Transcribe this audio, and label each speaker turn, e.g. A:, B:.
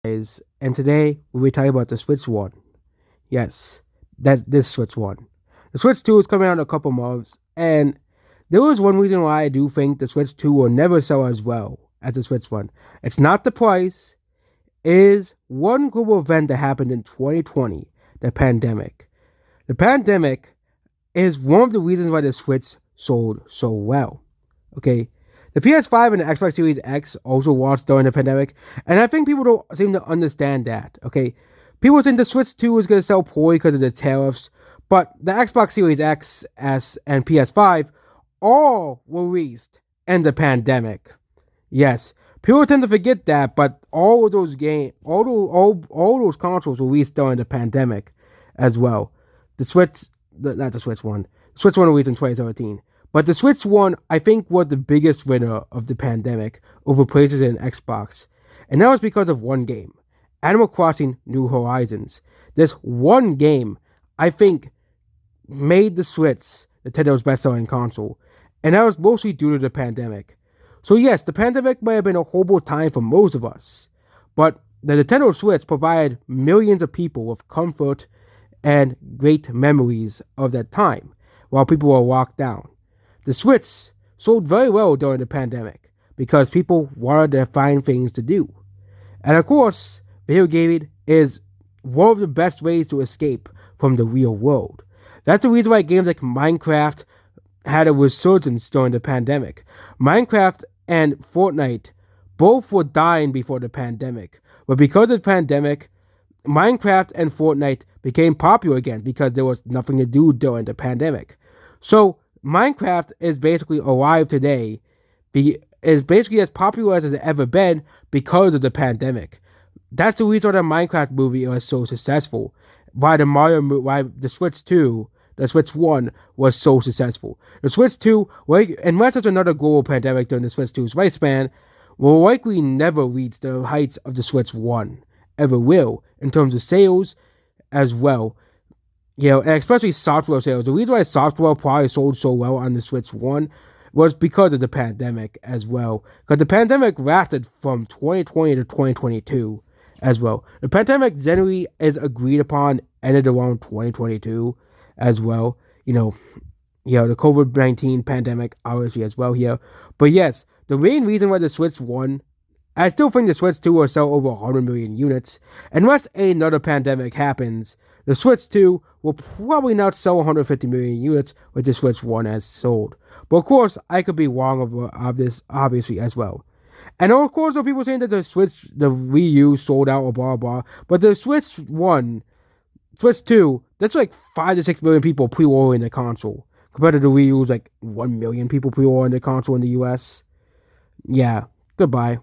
A: And today we'll be talking about the Switch 1. Yes, that this Switch 1. The Switch 2 is coming out in a couple months, and there was one reason why I do think the Switch 2 will never sell as well as the Switch 1. It's not the price, it is one global event that happened in 2020, the pandemic. The pandemic is one of the reasons why the Switch sold so well. Okay, the PS5 and the Xbox Series X also launched during the pandemic, and I think people don't seem to understand that. Okay, people think the Switch 2 is going to sell poorly because of the tariffs, but the Xbox Series X, S, and PS5 all were released in the pandemic. Yes, people tend to forget that, but all of those all those consoles were released during the pandemic as well. The Switch, not the Switch one, the Switch one released in 2017. But the Switch 1, I think, was the biggest winner of the pandemic over PlayStation and Xbox. And that was because of one game, Animal Crossing New Horizons. This one game, I think, made the Switch Nintendo's best-selling console. And that was mostly due to the pandemic. So yes, the pandemic might have been a horrible time for most of us. But the Nintendo Switch provided millions of people with comfort and great memories of that time while people were locked down. The Switch sold very well during the pandemic because people wanted to find things to do. And of course, video gaming is one of the best ways to escape from the real world. That's the reason why games like Minecraft had a resurgence during the pandemic. Minecraft and Fortnite both were dying before the pandemic. But because of the pandemic, Minecraft and Fortnite became popular again because there was nothing to do during the pandemic. So Minecraft is basically alive today, is basically as popular as it's ever been because of the pandemic. That's the reason why the Minecraft movie was so successful. Why the Switch 2, the Switch 1 was so successful. The Switch 2, unless there's another global pandemic during the Switch 2's lifespan, will likely never reach the heights of the Switch 1, ever will, in terms of sales as well. And especially software sales. The reason why software probably sold so well on the Switch 1 was because of the pandemic as well. Because the pandemic lasted from 2020 to 2022 as well. The pandemic generally is agreed upon ended around 2022 as well. The COVID-19 pandemic obviously as well here. But yes, the main reason why the Switch 1, I still think the Switch 2 will sell over 100 million units. Unless another pandemic happens, the Switch 2 will probably not sell 150 million units, which the Switch 1 has sold. But of course, I could be wrong of this, obviously, as well. And of course, there are people saying that the Wii U sold out or blah, blah. But the Switch 2, that's like 5 to 6 million people pre-ordering the console. Compared to the Wii U's like 1 million people pre-ordering the console in the US. Yeah, goodbye.